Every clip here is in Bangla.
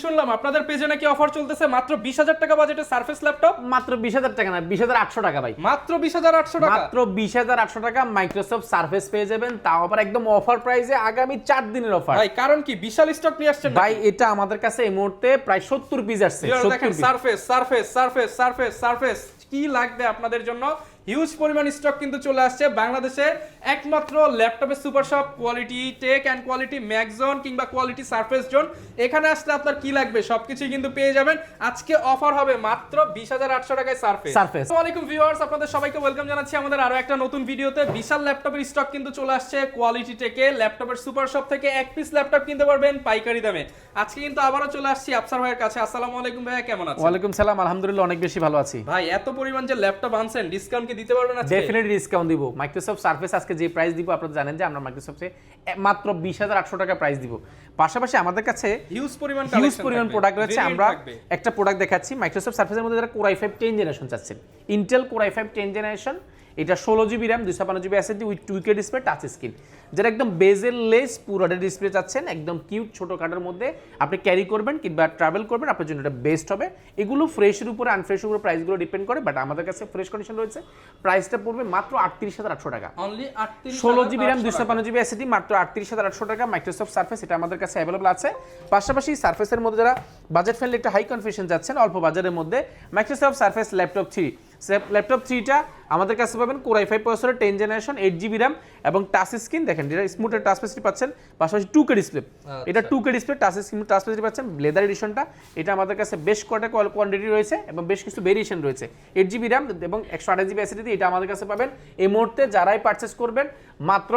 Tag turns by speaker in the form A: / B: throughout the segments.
A: শুনলাম আপনাদের পেজে নাকি অফার চলতেছে মাত্র 20,000 টাকা বাজেটে সারফেস ল্যাপটপ।
B: মাত্র 20,000 টাকা না, 20,800 টাকা ভাই।
A: মাত্র 20,800 টাকা,
B: মাত্র 20,800 টাকা মাইক্রোসফট সারফেস পেয়ে যাবেন, তাও আবার একদম অফার প্রাইসে, আগামী 4 দিনের অফার
A: ভাই। কারণ কি বিশাল স্টক নিয়ে আসছেন
B: ভাই? এটা আমাদের কাছে এই মুহূর্তে প্রায় 70 পিস আসছে।
A: দেখেন surface surface surface surface surface কি লাগবে আপনাদের জন্য, হিউজ পরিমাণ স্টক কিন্তু চলে আসছে। বাংলাদেশের একমাত্র ল্যাপটপের super shop quality tech and quality Maczone কিংবা কোয়ালিটি সারফেস জোন, এখানে আসলে আপনার কি লাগবে সবকিছুই কিন্তু পেয়ে যাবেন। আজকে অফার হবে মাত্র 20,800 টাকায় সারফেস। আসসালামু আলাইকুম ভিউয়ার্স, আপনাদের সবাইকে ওয়েলকাম জানাচ্ছি আমাদের আরো একটা নতুন ভিডিওতে। বিশাল ল্যাপটপের স্টক কিন্তু চলে আসছে কোয়ালিটি টেকে, ল্যাপটপের সুপার শপ থেকে এক পিস ল্যাপটপ কিনতে পারবেন পাইকারি দামে। আজকে কিন্তু আবারও চলে আসছি আফসার ভাইয়ের কাছে। আসসালামু আলাইকুম ভাইয়া, কেমন আছেন?
B: ওয়ালাইকুম সালাম, আলহামদুলিল্লাহ অনেক বেশি ভালো আছি
A: ভাই। এত পরিমাণ যে ল্যাপটপ আনছেন, ডিসকাউন্ট কি দিতে পারবেন আজকে?
B: ডেফিনেটলি ডিসকাউন্ট দিব। মাইক্রোসফট সারফেস আজকে যে প্রাইস দিব, আপনারা জানেন যে আমরা মাইক্রোসফটে মাত্র 20,800 টাকা প্রাইস দিব। পাশাপাশি আমাদের কাছে
A: হিউজ পরিমাণ
B: প্রোডাক্ট রয়েছে। আমরা একটা প্রোডাক্ট দেখাচ্ছি মাইক্রোসফট সারফেসের মধ্যে, যারা কোর i5 10 জেনারেশন চাচ্ছেন, ইন্টেল কোর i5 10 জেনারেশন, এটা 16 GB RAM 256 GB SSD with 2K display touch screen, যারা একদম বেজেল লেস পুরোটা ডিসপ্লে চাচ্ছেন, একদম কিউট ছোটখাটোর মধ্যে আপনি ক্যারি করবেন কিংবা ট্রাভেল করবেন, আপনার জন্য এটা বেস্ট হবে। এগুলো ফ্রেশের উপরে আনফ্রেশের উপরে প্রাইসগুলো ডিপেন্ড করে, বাট আমাদের কাছে ফ্রেশ কন্ডিশন রয়েছে। প্রাইসটা পড়বে মাত্র 38,800 টাকা।
A: Only
B: 16 GB RAM 256 GB SSD মাত্র 38,800 টাকা। মাইক্রোসফট সারফেস এটা আমাদের কাছে অ্যাভেলেবল আছে। পাশাপাশি সারফেসের মধ্যে যারা বাজেট ফ্রেন্ডলি একটা হাই কনফিগারেশন যাচ্ছেন অল্প বাজারের মধ্যে, মাইক্রোসফট সারফেস ল্যাপটপ 3, ল্যাপটপ 3টা আমাদের কাছে পাবেন কোর i5 প্রসেসরের 10 জেনারেশন 8 জিবি র্যাম এবং টাচ স্ক্রিন, দেখেন যেটা স্মুথ টাচ ফেসিলিটি পাচ্ছেন, পাশাপাশি 2K ডিসপ্লে, এটা 2K display touch screen touch facility পাচ্ছেন। লেদার এডিশনটা এটা আমাদের কাছে বেশ কয়টা কোয়ান্টিটি রয়েছে এবং বেশ কিছু ভেরিয়েশন রয়েছে। 8 জিবি র্যাম এবং 128 জিবি এসএসডি, এটা আমাদের কাছে পাবেন এই মুহূর্তে যারাই পারচেজ করবেন মাত্র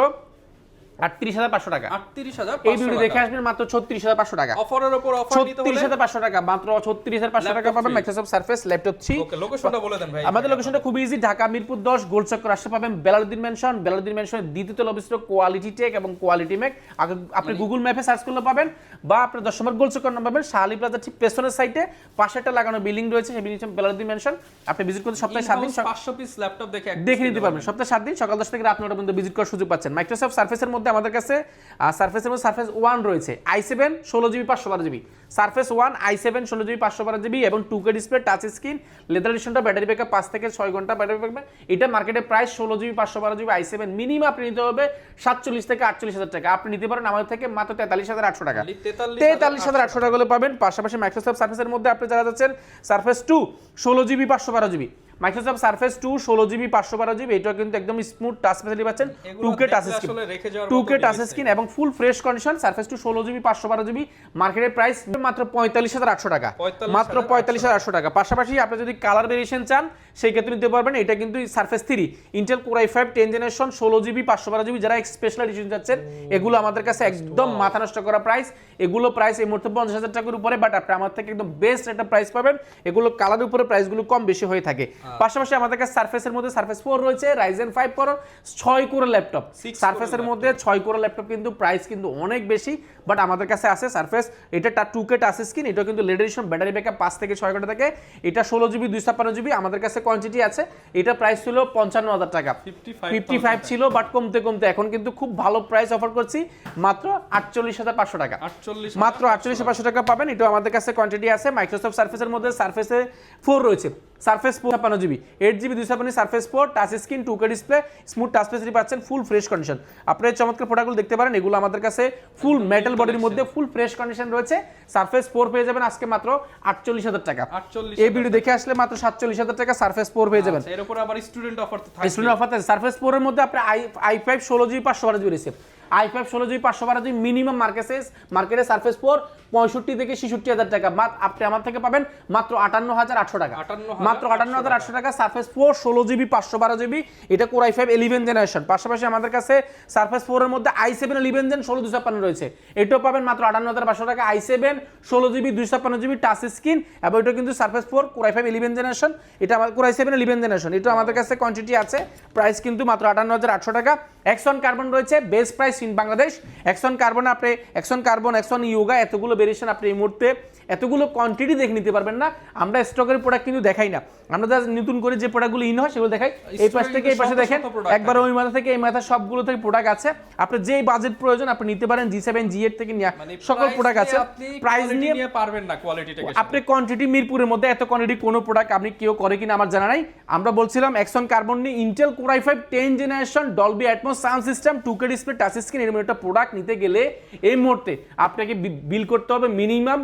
B: 38,500 টাকা।
A: 38,500
B: এই ভিডিও দেখে আসবেন মাত্র 36,500 টাকা।
A: অফারের উপর অফার নিতে হলে
B: 36,500 টাকা, মাত্র 36,500 টাকা পাবেন মাইক্রোসফট সারফেস ল্যাপটপ 3।
A: ওকে, লোকেশনটা বলে দেন ভাই।
B: আমাদের লোকেশনটা খুব ইজি, ঢাকা মিরপুর 10 গোলচক্কর আসতে পাবেন বেলালউদ্দিন মেনশন। বেলালউদ্দিন মেনশনের দ্বিতীয় তলা অবস্থিত কোয়ালিটি টেক এবং কোয়ালিটি ম্যাক, আপনি গুগল ম্যাপে সার্চ করলে পাবেন, বা আপনি 10 নম্বর গোলচক্কর নাম পাবেন। শাহালি প্লাজা ঠিক পেছনের সাইডে পাশে একটা লাগানো বিল্ডিং রয়েছে, সেই বিল্ডিং বেলালউদ্দিন মেনশন। আপনি ভিজিট করতে সপ্তাহে 7 দিন
A: 500 পিস ল্যাপটপ দেখে
B: নিতে পারবেন। সপ্তাহে 7 দিন সকাল 10 থেকে রাত 9টা পর্যন্ত ভিজিট করার সুযোগ পাচ্ছেন। মাইক্রোসফট সারফেসের মধ্যে আমাদের কাছে সারফেসের মধ্যে সারফেস 1 রয়েছে, i7 16 GB 512 GB, Surface 1 i7 16 GB 512 GB এবং 2K display touch screen, leather এডিশনটা, ব্যাটারি ব্যাকআপ 5 থেকে 6 ঘন্টা ব্যাটারি ব্যাকআপ। এটা মার্কেটে price 16 GB 512 GB i7 minimum আপনি নিতে হবে 47 থেকে 48,000 টাকা। আপনি নিতে পারেন আমাদের থেকে মাত্র 43,800 টাকা। 43,800 টাকা করে পাবেন। পাশাপাশি মাইক্রোসফট সারফেসের মধ্যে আপনি যারা যাচ্ছেন surface 2 16 GB 512 GB, Microsoft surface 2 16 GB 512 GB, এটা কিন্তু একদম স্মুথ টাচ ফেসিলিটি পাচ্ছেন, 2K touch screen, 2K touch screen এবং full fresh condition. Surface 2 16 GB 512 GB, মার্কেটের প্রাইস মাত্র 45,800 টাকা, মাত্র 45,800 টাকা। পাশাপাশি আপনি যদি কালার ভেরিয়েশন চান সেই ক্ষেত্রে নিতে পারবেন। এটা কিন্তু surface 3 Intel core i5 10 generation 16 GB 512 GB, যারা স্পেশাল এডিশন যাচ্ছেন এগুলো আমাদের কাছে একদম মাথা নষ্ট করা প্রাইস। এগুলো প্রাইস এই মুহূর্তে 50,000 টাকার উপরে, বাট আপনি আমার থেকে একদম বেস্ট একটা প্রাইস পাবেন। এগুলো কালারের উপরে প্রাইসগুলো কম বেশি হয়ে থাকে। পাশাপাশি আমাদের কাছে সারফেসের মধ্যে সারফেস 4 রয়েছে, রাইজেন 5 প্রো 6 কোর ল্যাপটপ। সারফেসের মধ্যে 6 কোর ল্যাপটপ কিন্তু প্রাইস কিন্তু অনেক বেশি, বাট আমাদের কাছে আছে সারফেস, এটা 2K টাচ স্ক্রিন, এটা কিন্তু লেদার এডিশন, ব্যাটারি ব্যাকআপ 5 থেকে 6 ঘন্টা থাকে। এটা 16 জিবি 256 জিবি, আমাদের কাছে কোয়ান্টিটি আছে। এটা প্রাইস ছিল 55,000 টাকা, 55 ছিল, বাট কমতে কমতে এখন কিন্তু খুব ভালো প্রাইস অফার করছি মাত্র 48,500 টাকা। মাত্র 48,500 টাকা পাবেন। এটা আমাদের কাছে কোয়ান্টিটি আছে। মাইক্রোসফট সারফেসের মধ্যে সারফেসে 4 রয়েছে, surface 56 GB 8 GB 256 surface 4 touch screen 2K display smooth touch facility পাচ্ছেন, ফুল ফ্রেশ কন্ডিশন। আপনারা এই চমৎকার প্রোডাক্টগুলো দেখতে পারেন, এগুলো আমাদের কাছে ফুল মেটাল বডির মধ্যে ফুল ফ্রেশ কন্ডিশন রয়েছে। সারফেস 4 পেয়ে যাবেন আজকে মাত্র 48,000 টাকা। এই ভিডিও দেখে আসলে মাত্র 47,000 টাকা সারফেস 4 পেয়ে যাবেন।
A: এর উপর আবার স্টুডেন্ট অফার থাকবে।
B: স্টুডেন্ট অফার আছে সারফেস 4 এর মধ্যে আপনি i5 16 জিবি 512 জিবি রয়েছে, i5 16 জিবি 512 জিবি মিনিমাম মার্কেটে সারফেস 4 65 থেকে 66,000 টাকা, আপনি আমার থেকে পাবেন মাত্র 58,800 টাকা, মাত্র 58,800 টাকা। সারফেস 4 16 জিবি 512 জিবি, এটা কোর i5 11 জেনারেশন। পাশাপাশি আমাদের কাছে সারফেস 4 এর মধ্যে i7 11 জেন 16 256 রয়েছে, এটাও পাবেন মাত্র 58,500 টাকা। i7 16 GB 256 GB touch screen এবং এটা কিন্তু সারফেস 4 কোর i5 11 জেনারেশন, এটা আমাদের কোর i7 11 জেনারেশন, এটা আমাদের কাছে কোয়ান্টিটি আছে। প্রাইস কিন্তু মাত্র 58,800 টাকা। X1 কার্বন রয়েছে, base price price in Bangladesh. X one carbon আপনি এক্সন কার্বন, এক্সন ইয়োগা এতগুলো ভেরিয়েশন আপনি এই মুহূর্তে এতগুলো কোয়ান্টিটি দেখে নিতে পারবেন না। আমরা স্টকের প্রোডাক্ট কিন্তু দেখাই না, আমরা জাস্ট নতুন করে যে প্রোডাক্টগুলো ইন হয় সেগুলো দেখাই। এই পাশ থেকে এই পাশে দেখেন, একবার ওই মাথা থেকে এই মাথা সবগুলো থেকে প্রোডাক্ট আছে। আপনার যেই বাজেট প্রয়োজন আপনি নিতে পারেন। G7 G8 থেকে নিয়ে সকল প্রোডাক্ট আছে। প্রাইস নিয়ে
A: পারবেন না কোয়ালিটিটাকে,
B: আপনি কোয়ান্টিটি মিরপুরের মধ্যে এত কোয়ান্টিটি কোনো প্রোডাক্ট আপনি কেউ করে কিনা আমার জানা নাই। আমরা বলছিলাম এক্সন কার্বন নিয়ে Intel core i5 10 generation Dolby atoms sound system 2K display touch screen এর একটা প্রোডাক্ট নিতে গেলে এই মুহূর্তে আপনাকে বিল করতে হবে মিনিমাম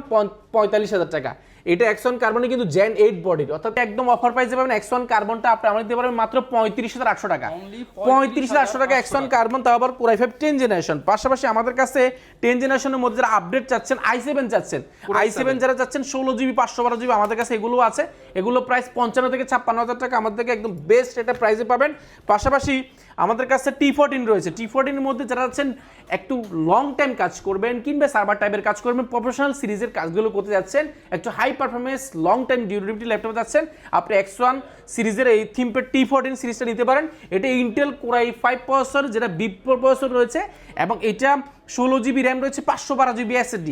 B: 45,000 টাকা। এটা এক্সন কার্বনে কিন্তু জেন 8 বডির, অর্থাৎ একদম অফার প্রাইসে পাবেন। এক্সন কার্বনটা আপনি আমরা দিতে পারবেন মাত্র 35,800 টাকা। 35,800 টাকা এক্সন কার্বন, তাও আবার কোর i5 10 জেনারেশন। পাশাপাশি আমাদের কাছে 10 জেনারেশনের মধ্যে যারা আপডেট চাচ্ছেন, i7 চাচ্ছেন, i7 যারা চাচ্ছেন 16GB 512GB আমাদের কাছে এগুলো আছে। এগুলো প্রাইস 55 থেকে 56,000 টাকা আমাদের থেকে একদম বেস্ট এটা প্রাইসে পাবেন। পাশাপাশি আমাদের কাছে T14 রয়েছে। T14 এর মধ্যে যারা চাচ্ছেন একটু লং টাইম কাজ করবেন কিংবা সার্ভার টাইপের কাজ করবেন, প্রফেশনাল সিরিজের কাজগুলো করতে যাচ্ছেন, একটু high performance long time durability laptop যাচ্ছেন, আপনি X1 সিরিজের এই থিমপ্যাড T14 সিরিজটা নিতে পারেন। এটা ইন্টেল কোর i5 প্রসেসর, যেটা বিপ প্রসেসর রয়েছে, এবং এটা 16GB র্যাম রয়েছে, 512GB SSD।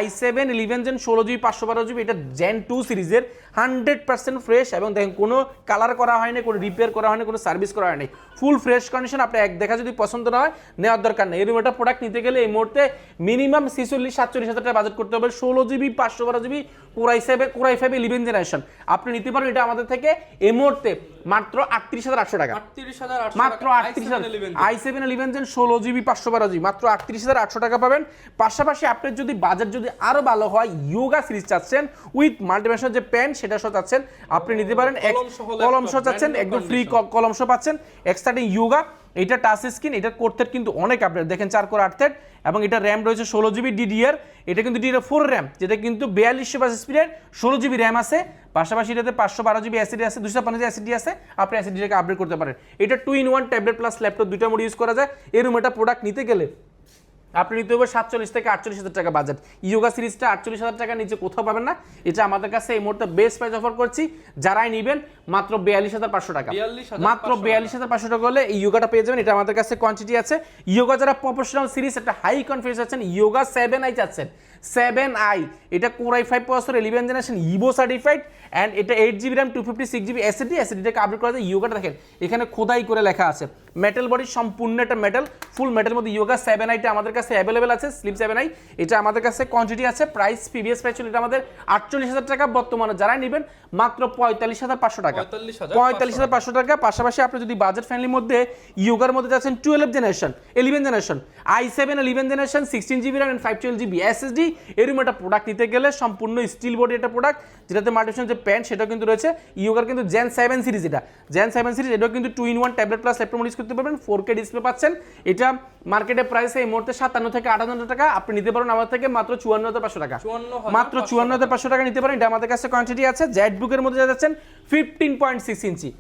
B: i7 11 gen 16GB 512GB, এটা জেন 2 সিরিজের 100% ফ্রেশ, এবং দেখেন কোনো কালার করা হয়নি, কোনো রিপেয়ার করা হয়নি, কোনো সার্ভিস করা হয়নি, ফুল ফ্রেশ কন্ডিশন। আপনি এক দেখা যদি পছন্দ না হয় নেওয়ার দরকার নেই। এরকম একটা প্রোডাক্ট নিতে গেলে এই মুহূর্তে মিনিমাম 46-47 টাকা বাজেট করতে হবে। 16GB 512GB core i5 11 generation আপনি নিতে পারেন। এটা আমাদের থেকে এই মুহূর্তে মাত্র 38,800 টাকা, মাত্র 38,000। i7 11 জেন 16GB 512GB মাত্র 38,800 টাকা পাবেন। পাশাপাশি আপনার যদি বাজেট যদি আরো ভালো হয়, ইয়োগা সিরিজ চাচ্ছেন উইথ মাল্টিভেশন যে পেন সেটা সহ চাচ্ছেন, আপনি নিতে পারেন। কলম সহ চাচ্ছেন, একদম ফ্রি কলম সহ পাচ্ছেন। এক্সট্রা ইয়োগা, এটা টাচ স্ক্রিন, এটা করতে কিন্তু অনেক আপডেট দেখেন, 4 কোর 8 থ্রেড, এবং এটা র্যাম রয়েছে 16GB DDR। এটা কিন্তু DDR4 র্যাম, যেটা কিন্তু 4200 স্পিডের 16GB র্যাম আছে। পাশাপাশি এটাতে 512GB SSD আছে, 256 SSD আছে, আপনি SSD-টাকে আপডেট করতে পারেন। এটা 2-in-1 ট্যাবলেট প্লাস ল্যাপটপ দুইটা মোড ইউজ করা যায়। এরকম একটা প্রোডাক্ট নিতে গেলে আপনি নিতে হবে 47 থেকে 48,000 টাকা বাজেট। ইয়োগা সিরিজটা 48,000 টাকার নিচে কোথাও পাবেন না। এটা আমাদের কাছে এই মুহূর্তে বেস্ট প্রাইস অফার করছি। যারাই নেবেন মাত্র 42,500 টাকা, মাত্র 42,500 টাকা হলে এই ইয়োগাটা পেয়ে যাবেন। এটা আমাদের কাছে কোয়ান্টিটি আছে। ইয়োগা যারা প্রফেশনাল সিরিজ একটা হাই কনফিডেন্স আছেন, ইয়োগা 7i চাচ্ছেন, 7i এটা কোর i5 প্রসেসর 11 জেনারেশন ইভো সার্টিফাইড, এন্ড এটা 8GB RAM 256GB SSD-টাকে আপডেট করা যায়। ইয়োগাটা দেখেন এখানে খোদাই করে লেখা আছে, মেটাল বডি, সম্পূর্ণ একটা মেটাল, ফুল মেটাল মধ্যে ইয়োগা 7i-টা আমাদের কাছে অ্যাভেলেবেল আছে। স্লিপ 7i এটা আমাদের কাছে কোয়ান্টিটি আছে। প্রাইস প্রিভিয়াস প্রাইস ছিল এটা আমাদের 48,000 টাকা, বর্তমানে যারা নেবেন মাত্র 45,500 টাকা, 45,500 টাকা। পাশাপাশি আপনি যদি বাজেট ফ্রেন্ডলির মধ্যে ইয়োগার মধ্যে যাচ্ছেন 11 generation i7 11 generation 16GB RAM and 512GB SSD, এরকম একটা প্রোডাক্ট নিতে গেলে সম্পূর্ণ স্টিল বডি একটা প্রোডাক্ট, যেটাতে মাল্টিফাংশন যে প্যান্ট সেটা কিন্তু রয়েছে। ইয়োগার কিন্তু জেন 7 সিরিজ, এটা জেন 7 সিরিজ, এটাও কিন্তু 2-in-1 tablet plus laptop use করতে পারবেন। 4K ডিসপ্লে পাচ্ছেন। এটা মার্কেটের প্রাইসে এই মুহূর্তে 57 থেকে 58,000 টাকা, আপনি নিতে পারেন আমার থেকে মাত্র 54,500 টাকা, মাত্র 54,500 টাকা নিতে পারেন। এটা আমাদের কাছে কোয়ান্টিটি আছে। জেটবুকের মধ্যে যাচ্ছেন 15.6 ইঞ্চি,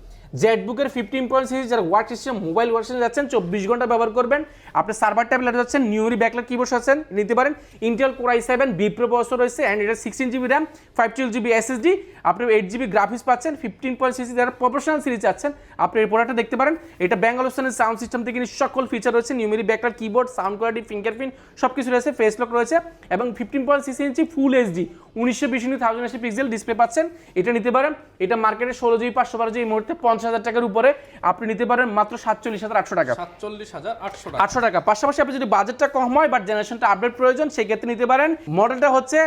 B: জেটবুকের 15.6 যারা ওয়ার্ক সিস্টেম মোবাইল ওয়ার্কশনে যাচ্ছেন 24 ঘন্টা ব্যবহার করবেন, আপনি সার্ভার ট্যাবলেট যাচ্ছেন, নিউরি ব্যাকলাইট কিবোর্ড আছেন, নিতে পারেন। Intel core i7 vPro processor রয়েছে, এন্ড এটা 16GB RAM 512GB SSD, আপনি 8GB গ্রাফিক্স পাচ্ছেন। 15.6 যারা প্রফেশনাল সিরিজ আছেন আপনি এই প্রোডাক্টটা দেখতে পারেন। এটা ব্যাঙ্গালোর সাউন্ড সিস্টেম থেকে সকল ফিচার রয়েছে, নিউমেরি backlight keyboard, sound quality, fingerprint সবকিছু রয়েছে, ফেস লক রয়েছে, এবং 15.6 ইঞ্চি ফুল HD 1920x1080 পিক্সেল ডিসপ্লে পাচ্ছেন। এটা নিতে পারেন। এটা মার্কেটে 16GB 512GB এই মুহূর্তে 50,000 টাকার উপরে আপনি নিতে পারেন মাত্র 47,800 টাকা, 47,800 টাকা। পাশাপাশি আপনি যদি বাজেটটা কম হয় বাট জেনারেশনটা আপডেট প্রয়োজন, সেই ক্ষেত্রে নিতে পারেন। মডেলটা হচ্ছে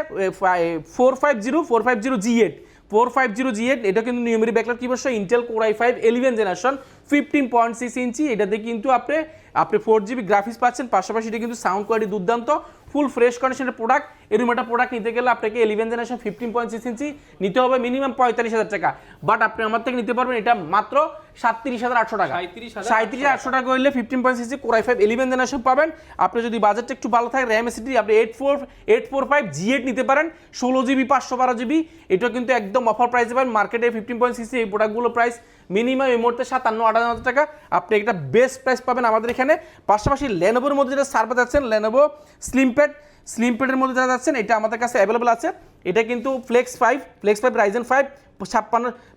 B: 450G8, এটা কিন্তু নিউমেরি ব্যাকলাইট কিবোর্ড সহ ইন্টেল কোর i5 11 জেনারেশন 15.6 ইঞ্চি। এটাতে কিন্তু আপনি 4GB গ্রাফিক্স পাচ্ছেন। পাশাপাশি এটা কিন্তু সাউন্ড কোয়ালিটি দুর্দান্ত, ফুল ফ্রেশ কন্ডিশনের প্রোডাক্ট। এরকম একটা প্রোডাক্ট নিতে গেলে আপনাকে 11 জেনারেশন 15.6 ইঞ্চি নিতে হবে মিনিমাম 45,000 টাকা, বাট আপনি আমার থেকে নিতে পারবেন এটা মাত্র 37,800 টাকা, 37,800 টাকা হইলে 15.6 ইঞ্চি কোর i5 11 জেনারেশন পাবেন। আপনি যদি বাজেটটা একটু ভালো থাকে, র্যাম এসএসডি আপনি 845 G8 নিতে পারেন, 16GB 512GB, এটা কিন্তু একদম অফার প্রাইসে পাবেন। মার্কেটে 15.6 এই প্রোডাক্টগুলো প্রাইস মিনিমাম এই মুহূর্তে 57-58,000 টাকা, আপনি একটা বেস্ট প্রাইস পাবেন আমাদের এখানে। পাশাপাশি লেনোভোর মধ্যে যেটা সার্ভার যাচ্ছেন, লেনোভো স্লিমপ্যাডের মধ্যে যারা যাচ্ছেন, এটা আমাদের কাছে অ্যাভেলেবল আছে। এটা কিন্তু flakes 5 Ryzen 5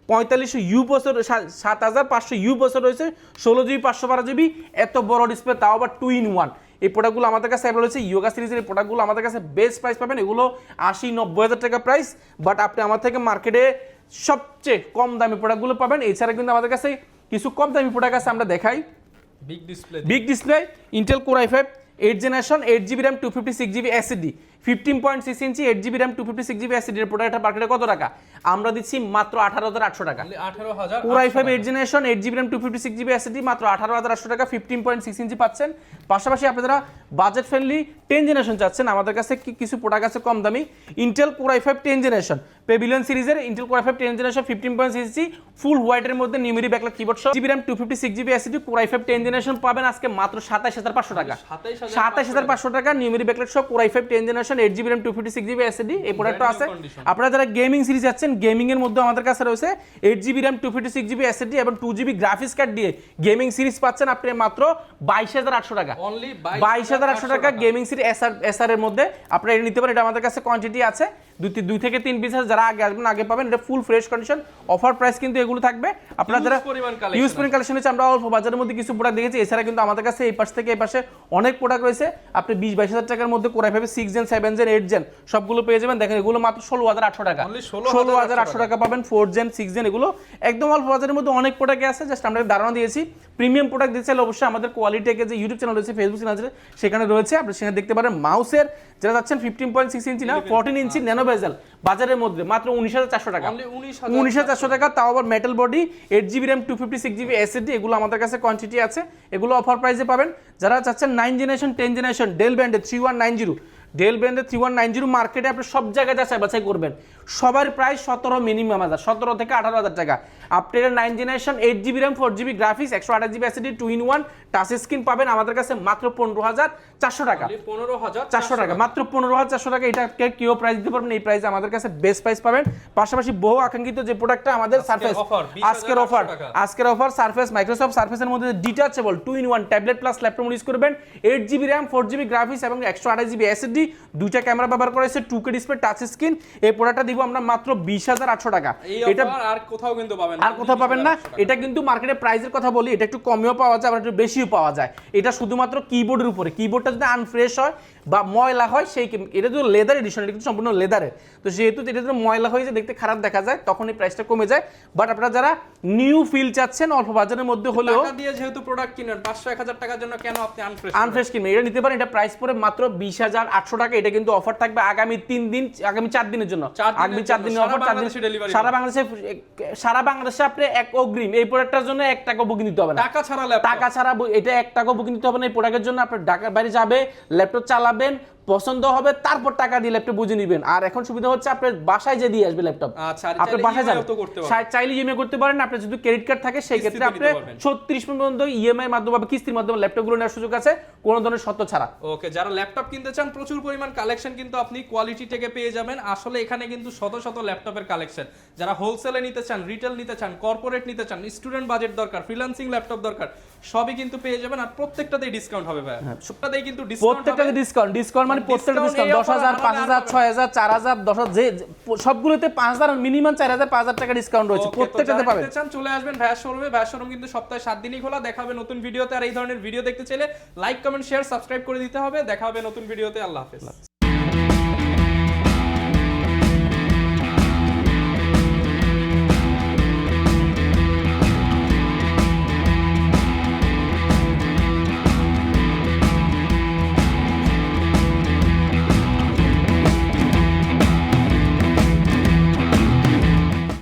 B: 4500U processor, 7500U processor রয়েছে, 16GB 512GB, এত বড় ডিসপ্লে, তাও আবার 2-in-1। এই প্রোডাক্টগুলো আমাদের কাছে অ্যাভেলেবল রয়েছে। ইয়োগা সিরিজের এই প্রোডাক্টগুলো আমাদের কাছে বেস্ট প্রাইস পাবেন, এগুলো 80-90 হাজার টাকা প্রাইস, বাট আপনি আমার থেকে মার্কেটে সবচেয়ে কম দামি প্রোডাক্টগুলো পাবেন। এছাড়া কিন্তু আমাদের কাছে কিছু কম দামি প্রোডাক্ট আছে, আমরা দেখাই। Big display Intel core i5 8 generation 8GB RAM 256GB SSD 15.6 ইঞ্চি 8GB RAM 256GB SSD এর প্রোডাক্টটা মার্কেটে কত টাকা? আমরা দিচ্ছি মাত্র 18,800 টাকা। Core i5 8 generation 8GB RAM 256GB SSD মাত্র 18,800 টাকা 15.6 ইঞ্চি পাচ্ছেন। পাশাপাশি আপনারা বাজেট ফ্রেন্ডলি 10 জেনারেশন চাচ্ছেন, আমাদের কাছে কিছু প্রোডাক্ট আছে কম দামি। Intel core i5 10 generation Pavilion সিরিজের ইন্টেল কোর i5 10 জেনারেশন 15.6 ইঞ্চি ফুল হোয়াইটের মধ্যে নিউমেরি ব্যাকলাইট কিবোর্ড সহ GB RAM 256GB SSD core i5 10 generation পাবেন আজকে মাত্র 27,500 টাকা। 27,500 টাকা নিউমেরি ব্যাকলাইট সহ core i5 10 generation 8GB RAM 256GB SSD এই প্রোডাক্টটা আছে। আপনারা যারা গেমিং সিরিজ যাচ্ছেন, গেমিং এর মধ্যে আমাদের কাছে রয়েছে 8GB RAM 256GB SSD এবং 2GB গ্রাফিক্স কার্ড দিয়ে গেমিং সিরিজ পাচ্ছেন আপনি মাত্র 22,800 টাকা। 22,800 টাকা গেমিং সিরিজ এসআর এর মধ্যে আপনারা এটা নিতে পারেন। এটা আমাদের কাছে কোয়ান্টিটি আছে 2 থেকে 3 পিস আছে, যারা আগে আসবেন আগে পাবেন। এটা full fresh condition offer price কিন্তু এগুলো থাকবে। আপনারা যারা ইউজ পরিমাণ কালেকশন হচ্ছে, আমরা অল্প বাজারের মধ্যে কিছু প্রোডাক্ট দেখেছি, এছাড়া কিন্তু আমাদের কাছে এই পাশ থেকে এই পাশে অনেক প্রোডাক্ট রয়েছে। আপনি 20-22 হাজার টাকার মধ্যে core i5 6 gen 7 gen 8 gen সবগুলো পেয়ে যাবেন। দেখেন এগুলো মাত্র 16,800 টাকা, 16,800 টাকা পাবেন 4 জেন 6 জেন, এগুলো একদম অল্প বাজারের মধ্যে অনেক প্রোডাক্ট আছে। জাস্ট আমরা ধারণা দিয়েছি। প্রিমিয়াম প্রোডাক্ট দিতে চাইলে অবশ্যই আমাদের কোয়ালিটি টেকের যে ইউটিউব চ্যানেল রয়েছে, ফেসবুক চ্যানেল আছে, সেখানে রয়েছে, আপনি সেখানে দেখতে পারেন। মাউসের যারা যাচ্ছেন 15.6 ইঞ্চি না 14 ইঞ্চি ন্যানো বেজেল বাজারের মধ্যে মাত্র 19,400 টাকা, 19,400 টাকা, তাও আবার metal body 8GB RAM 256GB SSD, এগুলো আমাদের কাছে কোয়ান্টিটি আছে, এগুলো অফার প্রাইসে পাবেন। যারা চাচ্ছেন 9 জেনারেশন 10 জেনারেশন ডেল ব্র্যান্ডের 3190 ডেল ব্র্যান্ডের 3190 মার্কেটে আপনি সব জায়গায় যাচাই বাছাই করবেন, সবার প্রাইস 17 মিনিমাম হাজার, 17 থেকে 18,000 টাকা। আপনারা 9 generation 8GB RAM 4GB graphics 128GB SSD 2-in-1 touch screen পাবেন আমাদের কাছে মাত্র 15,400 টাকা, 15,400 টাকা, মাত্র 15,400 টাকা। এটাকে কেউ প্রাইস দিতে পারবেন, এই প্রাইসে আমাদের কাছে বেস্ট প্রাইস পাবেন। পাশাপাশি বহু আকাঙ্ক্ষিত যে প্রোডাক্টটা আমাদের সারফেস আজকের অফার সারফেস মাইক্রোসফট সারফেসের মধ্যে detachable 2-in-1 tablet plus laptop use করবেন, 8GB RAM 4GB গ্রাফিক্স এবং 128GB SSD, দুইটা ক্যামেরা ব্যবহার করা হয়েছে, 2K ডিসপ্লে টাচ স্ক্রিন। এই প্রোডাক্টটা দিব আমরা মাত্র 20,800 টাকা। এটা আর কোথাও কিন্তু পাবেন না, আর কোথাও পাবেন না। এটা কিন্তু মার্কেটে প্রাইসের কথা বলি, এটা একটু কমেও পাওয়া যায় আবার একটু বেশিও পাওয়া যায়। এটা শুধুমাত্র কিবোর্ডের উপরে, কিবোর্ডটা যদি আনফ্রেশ হয় বা ময়লা হয়, সেই এটা তো লেদার এডিশন, এটা কিন্তু সম্পূর্ণ লেদারের, তো যেহেতু এটা যদি ময়লা হয়ে যায়, দেখতে খারাপ দেখা যায়, তখন এই প্রাইসটা কমে যায়। বাট আপনারা যারা নিউ ফিল চাচ্ছেন অল্প বাজারের মধ্যে হলেও, টাকা দিয়ে যেহেতু প্রোডাক্ট কিনেন 500-1000 টাকার জন্য কেন আপনি আনফ্রেশ কিনবেন? এটা নিতে পারেন। এটা প্রাইস পড়ে মাত্র 20,800 টাকা। এটা কিন্তু অফার থাকবে আগামী 3 দিন, আগামী 4 দিনের জন্য, আগামী 4 দিনের অফার, 4 দিন সারা বাংলাদেশে আপনি এক অগ্রিম এই প্রোডাক্টটার জন্য 1 টাকা বুকিং দিতে হবে না, টাকা ছাড়া এটা 1 টাকা বুকিং দিতে হবে না। এই প্রোডাক্টের জন্য আপনি ঢাকার বাইরে যাবে, ল্যাপটপ চালাবেন, পছন্দ হবে, তারপর টাকা দিয়ে ল্যাপটপ বুঝে নেবেন। আর এখন সুবিধা হচ্ছে আপনার বাসায় যে দিয়ে আসবে ল্যাপটপ, আপনি বাসায় যাবেন, চাইলে ইএমআই করতে পারেন। আপনার যদি ক্রেডিট কার্ড থাকে সেই ক্ষেত্রে আপনি 36 পর্যন্ত ইএমআই মাধ্যমে বা কিস্তির মাধ্যমে ল্যাপটপগুলো নেওয়ার সুযোগ আছে, কোনো ধরনের শর্ত ছাড়া। ওকে, যারা ল্যাপটপ কিনতে চান প্রচুর পরিমাণ কালেকশন কিন্তু আপনি কোয়ালিটি থেকে পেয়ে যাবেন। আসলে এখানে কিন্তু শত শত ল্যাপটপের কালেকশন, যারা হোলসেলে নিতে চান, রিটেল নিতে চান, কর্পোরেট নিতে চান, স্টুডেন্ট বাজেট দরকার, ফ্রিল্যান্সিং ল্যাপটপ দরকার, সবই কিন্তু পেয়ে যাবেন। আর প্রত্যেকটাতেই ডিসকাউন্ট হবে ভাই, সবটাতেই কিন্তু প্রত্যেকটাতে ডিসকাউন্ট মানে প্রত্যেকটা ডিসকাউন্ট 10,000 5,000 6,000 4,000 10,000 যে সবগুলোতে 5,000 মিনিমাম 4,000 5,000 টাকা ডিসকাউন্ট রয়েছে, প্রত্যেকটাতে পাবেন। চান চলে আসবেন ভাইয়া শোরুমে। ভাইয়া শোরুম কিন্তু সপ্তাহে 7 দিনই খোলা। দেখা হবে নতুন ভিডিওতে। আর এই ধরনের ভিডিও দেখতে চাইলে লাইক কমেন্ট শেয়ার সাবস্ক্রাইব করে দিতে হবে। দেখা হবে নতুন ভিডিওতে। আল্লাহ হাফেজ।